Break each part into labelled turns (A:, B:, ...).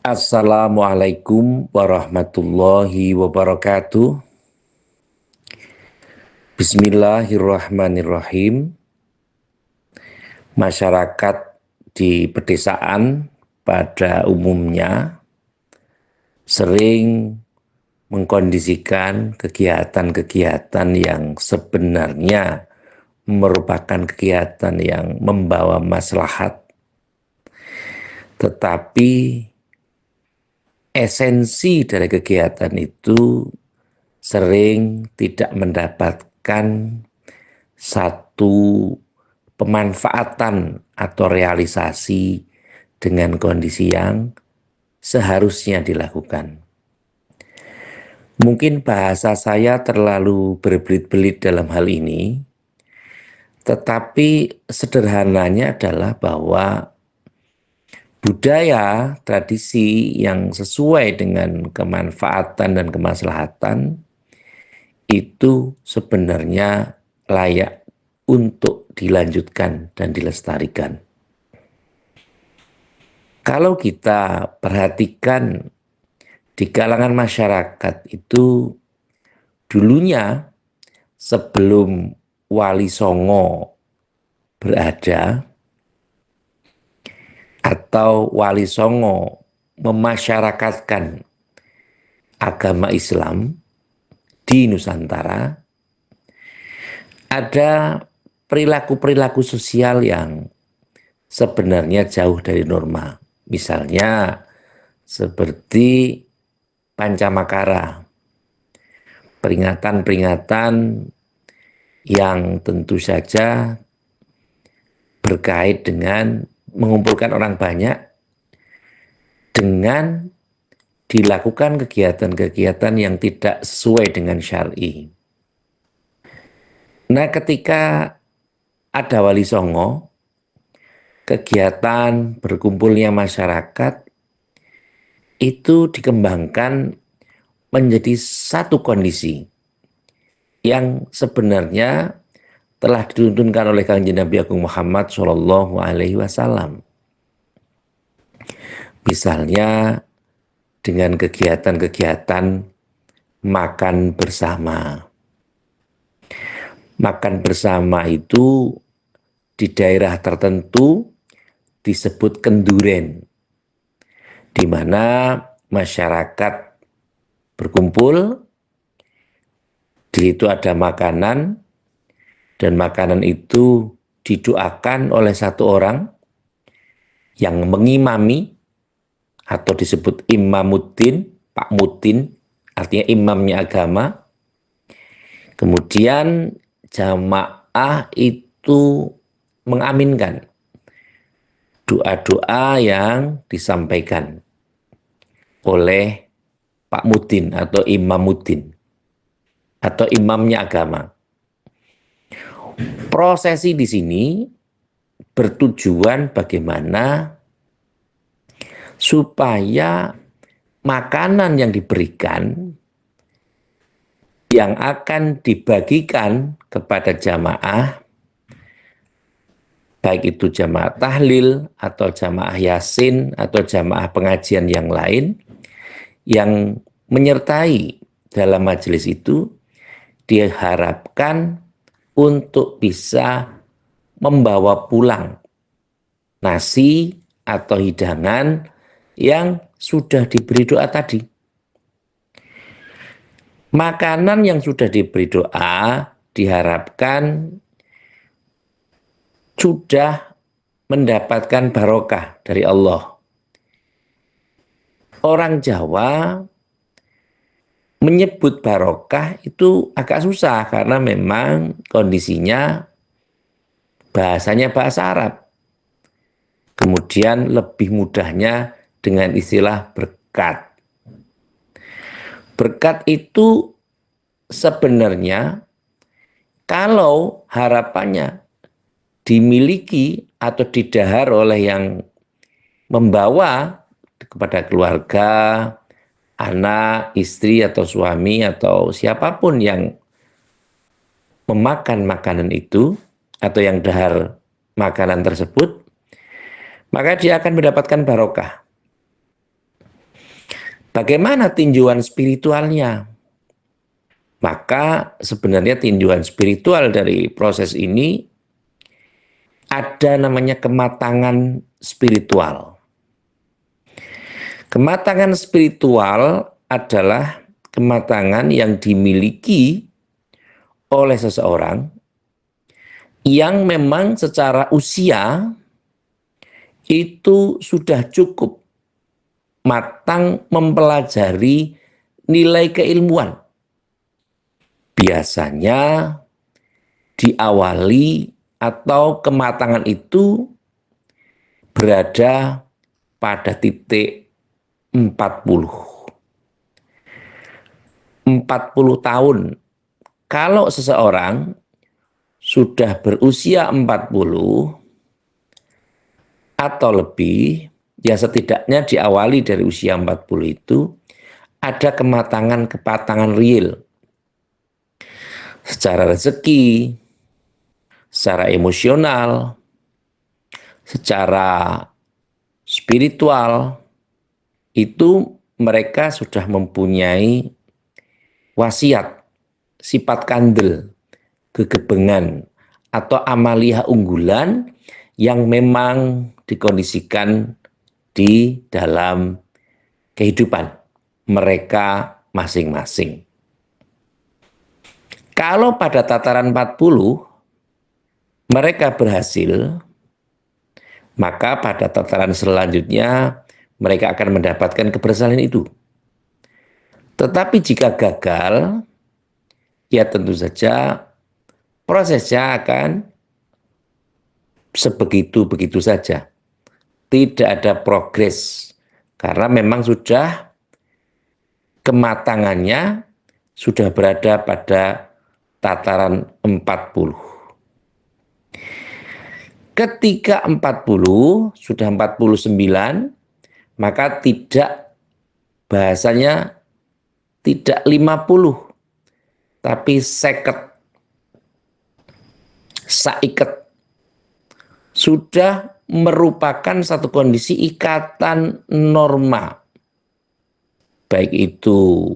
A: Assalamualaikum warahmatullahi wabarakatuh. Bismillahirrahmanirrahim. Masyarakat di pedesaan pada umumnya sering mengkondisikan kegiatan-kegiatan yang sebenarnya merupakan kegiatan yang membawa maslahat, tetapi esensi dari kegiatan itu sering tidak mendapatkan satu pemanfaatan atau realisasi dengan kondisi yang seharusnya dilakukan. Mungkin bahasa saya terlalu berbelit-belit dalam hal ini, tetapi sederhananya adalah bahwa budaya, tradisi yang sesuai dengan kemanfaatan dan kemaslahatan itu sebenarnya layak untuk dilanjutkan dan dilestarikan. Kalau kita perhatikan di kalangan masyarakat itu dulunya sebelum Wali Songo berada atau Wali Songo memasyarakatkan agama Islam di Nusantara, ada perilaku-perilaku sosial yang sebenarnya jauh dari norma. Misalnya seperti Pancamakara, peringatan-peringatan yang tentu saja berkait dengan mengumpulkan orang banyak dengan dilakukan kegiatan-kegiatan yang tidak sesuai dengan syar'i. Nah, ketika ada Wali Songo, kegiatan berkumpulnya masyarakat itu dikembangkan menjadi satu kondisi yang sebenarnya telah dituntunkan oleh Kanjeng Nabi Agung Muhammad SAW. Misalnya dengan kegiatan-kegiatan makan bersama. Makan bersama itu di daerah tertentu disebut kenduren, di mana masyarakat berkumpul, di situ ada makanan, dan makanan itu didoakan oleh satu orang yang mengimami, atau disebut imamuddin, Pak Mutin, artinya imamnya agama. Kemudian jamaah itu mengaminkan doa-doa yang disampaikan oleh Pak Mutin atau Imam Mutin atau imamnya agama. Prosesi di sini bertujuan bagaimana supaya makanan yang diberikan yang akan dibagikan kepada jamaah, baik itu jamaah tahlil atau jamaah yasin atau jamaah pengajian yang lain yang menyertai dalam majelis itu, diharapkan untuk bisa membawa pulang nasi atau hidangan yang sudah diberi doa tadi. Makanan yang sudah diberi doa diharapkan sudah mendapatkan barokah dari Allah. Orang Jawa menyebut barokah itu agak susah karena memang kondisinya bahasanya bahasa Arab. Kemudian lebih mudahnya dengan istilah berkat. Berkat itu sebenarnya kalau harapannya dimiliki atau didahar oleh yang membawa kepada keluarga, anak, istri atau suami atau siapapun yang memakan makanan itu atau yang dahar makanan tersebut, maka dia akan mendapatkan barokah. Bagaimana tinjauan spiritualnya? Maka sebenarnya tinjauan spiritual dari proses ini ada namanya kematangan spiritual. Kematangan spiritual adalah kematangan yang dimiliki oleh seseorang yang memang secara usia itu sudah cukup matang mempelajari nilai keilmuan. Biasanya diawali atau kematangan itu berada pada titik 40. 40 tahun. Kalau seseorang sudah berusia 40 atau lebih, ya setidaknya diawali dari usia 40 itu ada kematangan real secara rezeki, secara emosional, secara spiritual, itu mereka sudah mempunyai wasiat, sifat kandel, kegebengan, atau amalia unggulan yang memang dikondisikan di dalam kehidupan mereka masing-masing. Kalau pada tataran 40 mereka berhasil, maka pada tataran selanjutnya mereka akan mendapatkan keberhasilan itu. Tetapi jika gagal, ya tentu saja prosesnya akan sebegitu-begitu saja. Tidak ada progres, karena memang sudah kematangannya sudah berada pada tataran 40. Ketika 40, sudah 49, maka tidak, bahasanya tidak 50, tapi seket, saiket. Sudah merupakan satu kondisi ikatan norma. Baik itu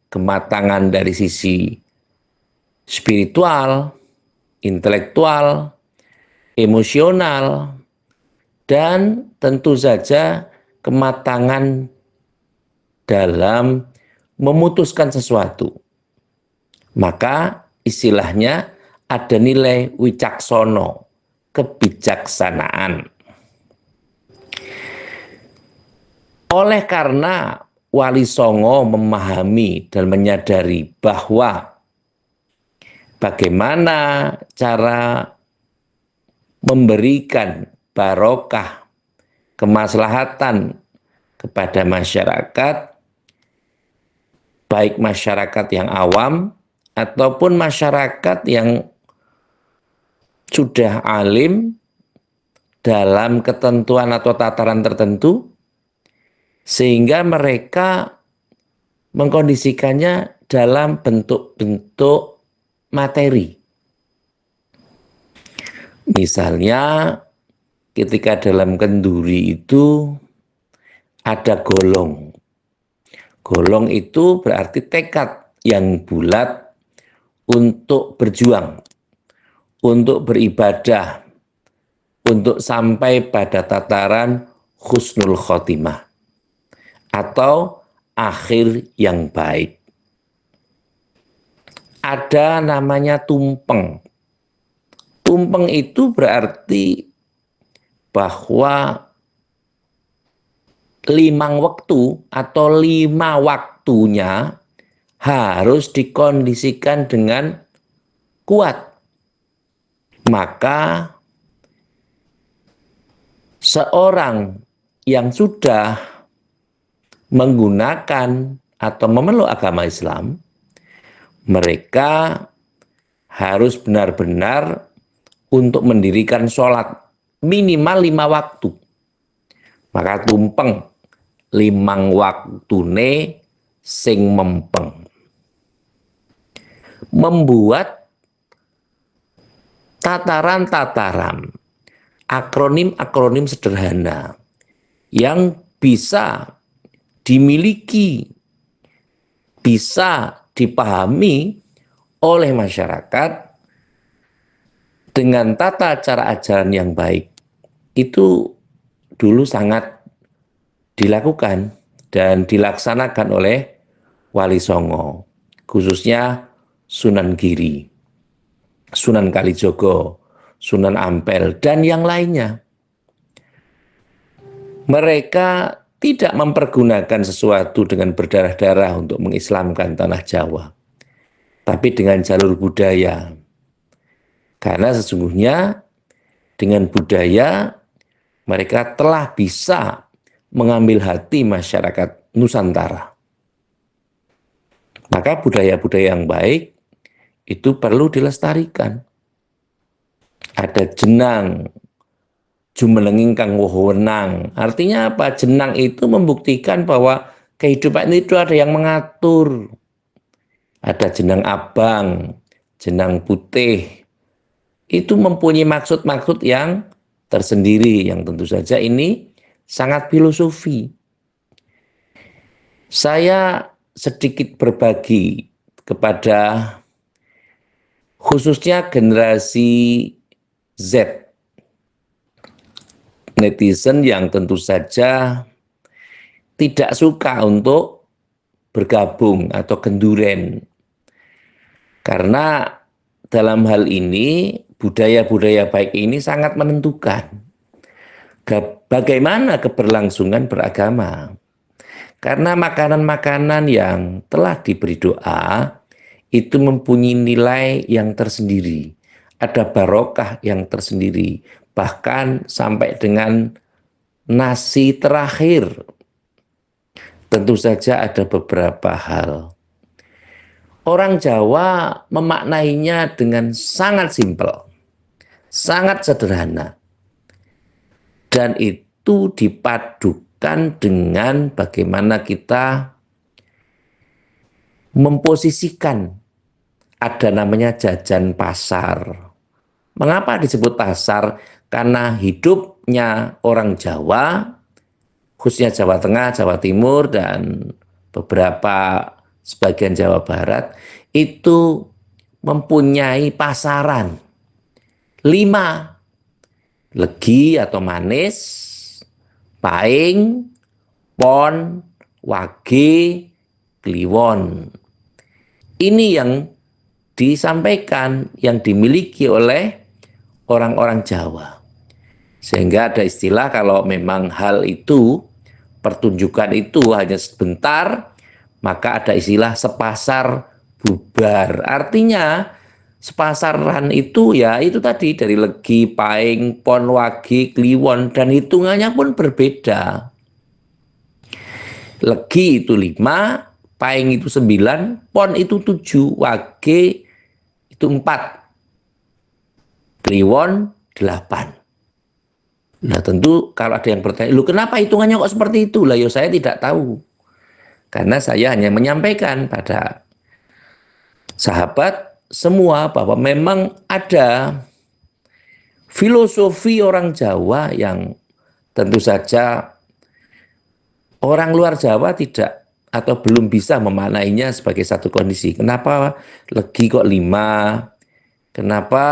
A: kematangan dari sisi spiritual, intelektual, emosional, dan tentu saja kematangan dalam memutuskan sesuatu. Maka istilahnya ada nilai wicaksono, kebijaksanaan. Oleh karena Wali Songo memahami dan menyadari bahwa bagaimana cara memberikan barokah, kemaslahatan kepada masyarakat, baik masyarakat yang awam ataupun masyarakat yang sudah alim dalam ketentuan atau tataran tertentu, sehingga mereka mengkondisikannya dalam bentuk-bentuk materi. Misalnya ketika dalam kenduri itu ada golong. Golong itu berarti tekad yang bulat untuk berjuang, untuk beribadah, untuk sampai pada tataran husnul khotimah atau akhir yang baik. Ada namanya tumpeng. Tumpeng itu berarti bahwa 5 waktu atau 5 waktunya harus dikondisikan dengan kuat. Maka seorang yang sudah menggunakan atau memeluk agama Islam, mereka harus benar-benar untuk mendirikan sholat minimal 5 waktu. Maka tumpeng 5 waktune sing mempeng. Membuat tataran-tataran, akronim-akronim sederhana yang bisa dimiliki, bisa dipahami oleh masyarakat dengan tata cara ajaran yang baik, itu dulu sangat dilakukan dan dilaksanakan oleh Wali Songo, khususnya Sunan Giri, Sunan Kalijogo, Sunan Ampel, dan yang lainnya. Mereka tidak mempergunakan sesuatu dengan berdarah-darah untuk mengislamkan tanah Jawa, tapi dengan jalur budaya. Karena sesungguhnya dengan budaya mereka telah bisa mengambil hati masyarakat Nusantara. Maka budaya-budaya yang baik itu perlu dilestarikan. Ada jenang, jumenenging kang wewenang. Artinya apa? Jenang itu membuktikan bahwa kehidupan itu ada yang mengatur. Ada jenang abang, jenang putih. Itu mempunyai maksud-maksud yang tersendiri, yang tentu saja ini sangat filosofi. Saya sedikit berbagi kepada khususnya generasi Z, netizen yang tentu saja tidak suka untuk bergabung atau kenduren. Karena dalam hal ini budaya-budaya baik ini sangat menentukan bagaimana keberlangsungan beragama. Karena makanan-makanan yang telah diberi doa itu mempunyai nilai yang tersendiri. Ada barokah yang tersendiri. Bahkan sampai dengan nasi terakhir. Tentu saja ada beberapa hal. Orang Jawa memaknainya dengan sangat simpel. Sangat sederhana. Dan itu dipadukan dengan bagaimana kita memposisikan ada namanya jajan pasar. Mengapa disebut pasar? Karena hidupnya orang Jawa, khususnya Jawa Tengah, Jawa Timur, dan beberapa sebagian Jawa Barat, itu mempunyai pasaran 5. Legi atau manis, paing, pon, wage, kliwon. Ini yang disampaikan, yang dimiliki oleh orang-orang Jawa. Sehingga ada istilah kalau memang hal itu, pertunjukan itu hanya sebentar, maka ada istilah sepasar bubar. Artinya sepasaran itu ya itu tadi dari legi, paing, pon, wage, kliwon, dan hitungannya pun berbeda. Legi itu 5, paing itu 9, pon itu 7, wage itu 4, kliwon 8. Nah tentu kalau ada yang bertanya, lu kenapa hitungannya kok seperti itu? Lah ya saya tidak tahu. Karena saya hanya menyampaikan pada sahabat semua bahwa memang ada filosofi orang Jawa yang tentu saja orang luar Jawa tidak atau belum bisa memaknainya sebagai satu kondisi. Kenapa legi kok 5? Kenapa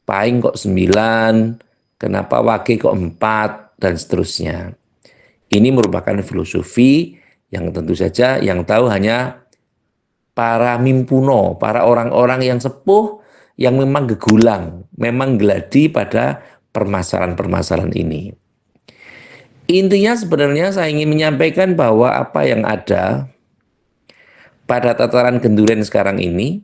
A: paing kok 9? Kenapa wage kok 4? Dan seterusnya. Ini merupakan filosofi yang tentu saja yang tahu hanya para mimpuno, para orang-orang yang sepuh, yang memang gegulang, memang geladi pada permasalahan-permasalahan ini. Intinya sebenarnya saya ingin menyampaikan bahwa apa yang ada pada tataran kenduren sekarang ini,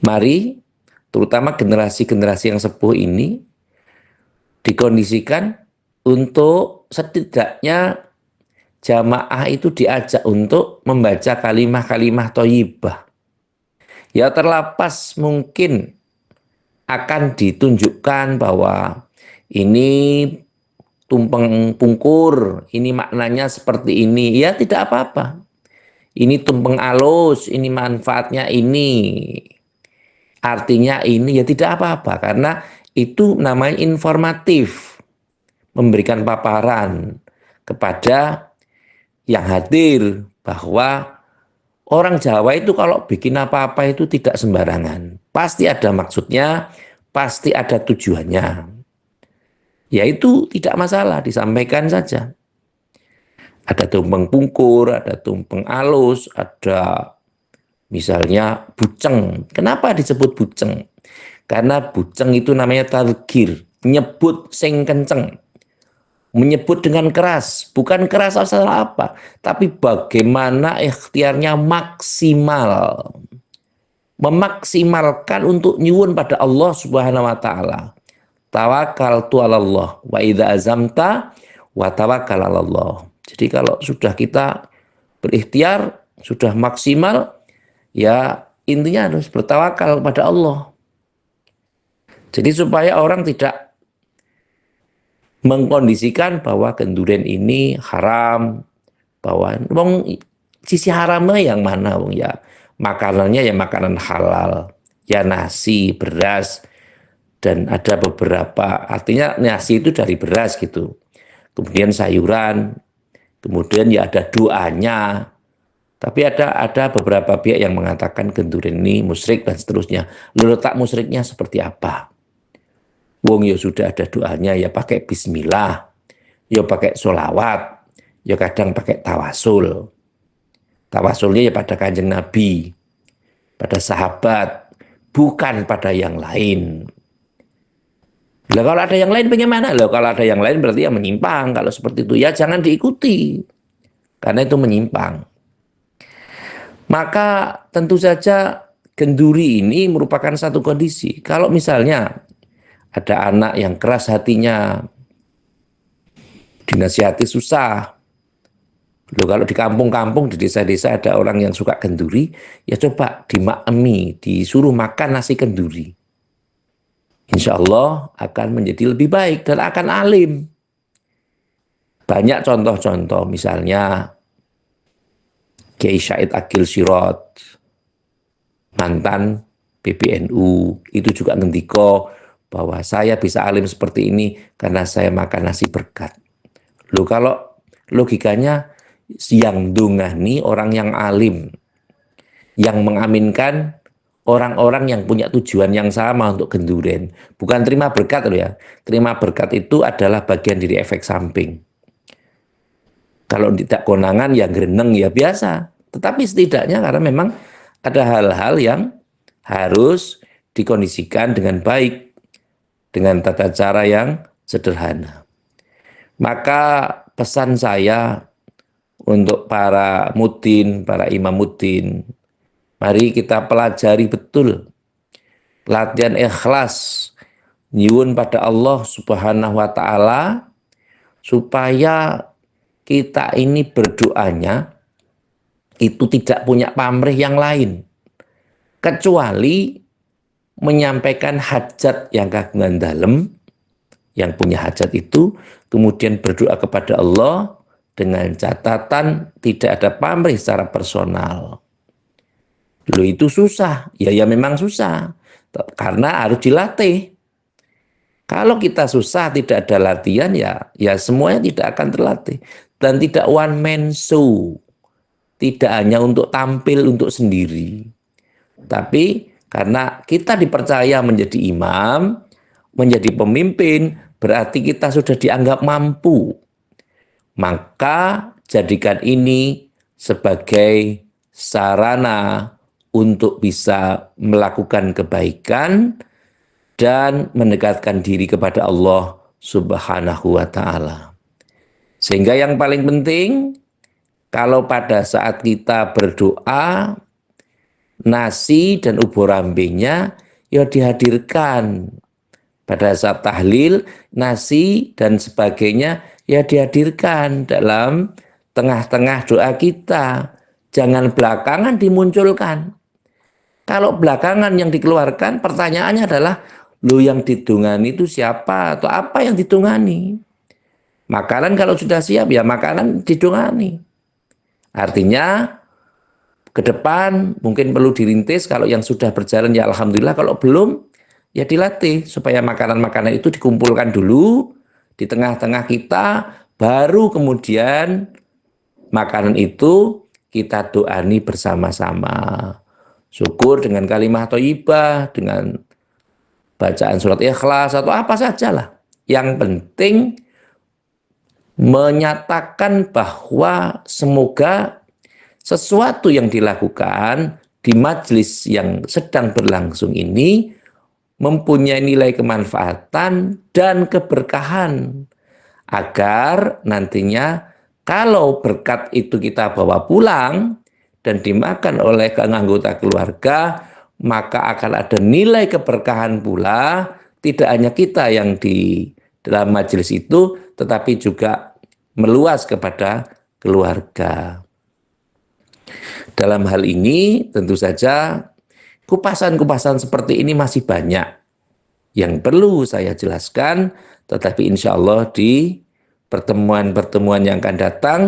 A: mari terutama generasi-generasi yang sepuh ini dikondisikan untuk setidaknya jamaah itu diajak untuk membaca kalimah-kalimah thayyibah. Ya terlepas mungkin akan ditunjukkan bahwa ini tumpeng pungkur, ini maknanya seperti ini. Ya tidak apa-apa. Ini tumpeng alus, ini manfaatnya ini. Artinya ini ya tidak apa-apa. Karena itu namanya informatif. Memberikan paparan kepada yang hadir bahwa orang Jawa itu kalau bikin apa-apa itu tidak sembarangan. Pasti ada maksudnya, pasti ada tujuannya. Ya itu tidak masalah, disampaikan saja. Ada tumpeng pungkur, ada tumpeng alus, ada misalnya buceng. Kenapa disebut buceng? Karena buceng itu namanya targir, nyebut sing kenceng. Menyebut dengan keras, bukan keras asal apa, tapi bagaimana ikhtiarnya maksimal. Memaksimalkan untuk nyuwun pada Allah Subhanahu wa taala. Tawakkaltu 'alallah wa idza azamta wa tawakkal 'alallah. Jadi kalau sudah kita berikhtiar, sudah maksimal, ya intinya harus bertawakal kepada Allah. Jadi supaya orang tidak mengkondisikan bahwa kenduren ini haram, bahwa sisi haramnya yang mana, ya makanannya ya makanan halal, ya nasi, beras, dan ada beberapa, artinya nasi itu dari beras gitu, kemudian sayuran, kemudian ya ada doanya. Tapi ada beberapa pihak yang mengatakan kenduren ini musyrik dan seterusnya. Lalu letak musyriknya seperti apa? Wong ya sudah ada doanya, ya pakai bismillah, ya pakai sholawat, ya kadang pakai tawasul. Tawasulnya ya pada kanjeng Nabi, pada sahabat, bukan pada yang lain. Lah kalau ada yang lain bagaimana? Lah kalau ada yang lain berarti yang menyimpang. Kalau seperti itu ya jangan diikuti, karena itu menyimpang. Maka tentu saja genduri ini merupakan satu kondisi. Kalau misalnya ada anak yang keras hatinya, dinasihati susah. Loh, kalau di kampung-kampung, di desa-desa ada orang yang suka kenduri, ya coba dimaklumi, disuruh makan nasi kenduri. Insya Allah akan menjadi lebih baik dan akan alim. Banyak contoh-contoh, misalnya Kiai Said Agil Sirot, mantan PBNU, itu juga ngendiko bahwa saya bisa alim seperti ini karena saya makan nasi berkat. Loh, kalau logikanya yang dungani orang yang alim, yang mengaminkan orang-orang yang punya tujuan yang sama untuk genduren, bukan terima berkat loh ya. Terima berkat itu adalah bagian dari efek samping. Kalau tidak konangan ya gereneng ya biasa. Tetapi setidaknya karena memang ada hal-hal yang harus dikondisikan dengan baik, dengan tata cara yang sederhana. Maka pesan saya untuk para mudin, para imam mudin, mari kita pelajari betul latihan ikhlas nyuwun pada Allah Subhanahu wa taala supaya kita ini berdoanya itu tidak punya pamrih yang lain kecuali menyampaikan hajat yang kagungan dalam, yang punya hajat itu kemudian berdoa kepada Allah dengan catatan tidak ada pamrih secara personal. Loh, itu susah. Ya memang susah. Karena harus dilatih. Kalau kita susah, tidak ada latihan, ya semuanya tidak akan terlatih. Dan tidak one man show. Tidak hanya untuk tampil untuk sendiri. Tapi karena kita dipercaya menjadi imam, menjadi pemimpin, berarti kita sudah dianggap mampu. Maka jadikan ini sebagai sarana untuk bisa melakukan kebaikan dan mendekatkan diri kepada Allah Subhanahu wa taala. Sehingga yang paling penting, kalau pada saat kita berdoa, nasi dan ubur ambingnya ya dihadirkan. Pada saat tahlil, nasi dan sebagainya ya dihadirkan dalam tengah-tengah doa kita. Jangan belakangan dimunculkan. Kalau belakangan yang dikeluarkan, pertanyaannya adalah, lo yang didungani itu siapa atau apa yang didungani? Makanan kalau sudah siap ya makanan didungani. Artinya ke depan mungkin perlu dirintis, kalau yang sudah berjalan ya alhamdulillah, kalau belum ya dilatih supaya makanan-makanan itu dikumpulkan dulu di tengah-tengah kita, baru kemudian makanan itu kita doani bersama-sama. Syukur dengan kalimat thayyibah, dengan bacaan surat Ikhlas atau apa sajalah. Yang penting menyatakan bahwa semoga sesuatu yang dilakukan di majelis yang sedang berlangsung ini mempunyai nilai kemanfaatan dan keberkahan, agar nantinya kalau berkat itu kita bawa pulang dan dimakan oleh anggota keluarga, maka akan ada nilai keberkahan pula, tidak hanya kita yang di dalam majelis itu, tetapi juga meluas kepada keluarga. Dalam hal ini tentu saja kupasan-kupasan seperti ini masih banyak yang perlu saya jelaskan, tetapi insya Allah di pertemuan-pertemuan yang akan datang,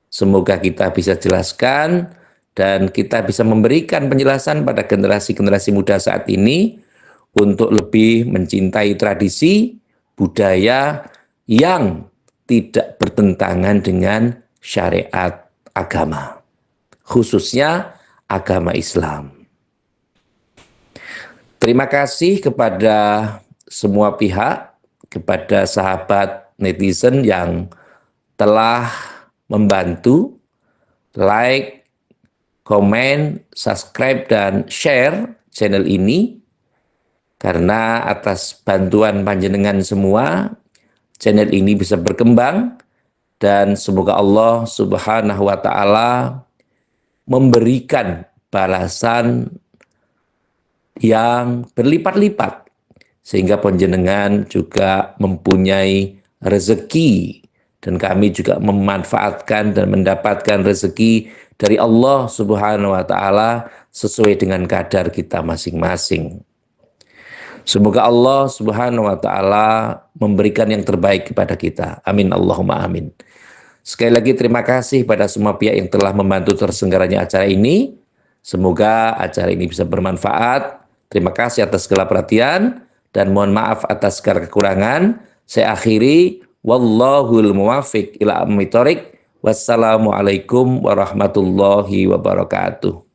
A: semoga kita bisa jelaskan dan kita bisa memberikan penjelasan pada generasi-generasi muda saat ini untuk lebih mencintai tradisi, budaya yang tidak bertentangan dengan syariat agama, khususnya agama Islam. Terima kasih kepada semua pihak, kepada sahabat netizen yang telah membantu like, komen, subscribe, dan share channel ini. Karena atas bantuan panjenengan semua, channel ini bisa berkembang dan semoga Allah Subhanahu wa Ta'ala memberikan balasan yang berlipat-lipat sehingga panjenengan juga mempunyai rezeki dan kami juga memanfaatkan dan mendapatkan rezeki dari Allah Subhanahu wa Ta'ala sesuai dengan kadar kita masing-masing. Semoga Allah Subhanahu wa Ta'ala memberikan yang terbaik kepada kita. Amin Allahumma amin. Sekali lagi terima kasih pada semua pihak yang telah membantu terselenggaranya acara ini. Semoga acara ini bisa bermanfaat. Terima kasih atas segala perhatian dan mohon maaf atas segala kekurangan. Saya akhiri, wallahul muwaffiq ila aqwamit thoriq. Wassalamualaikum warahmatullahi wabarakatuh.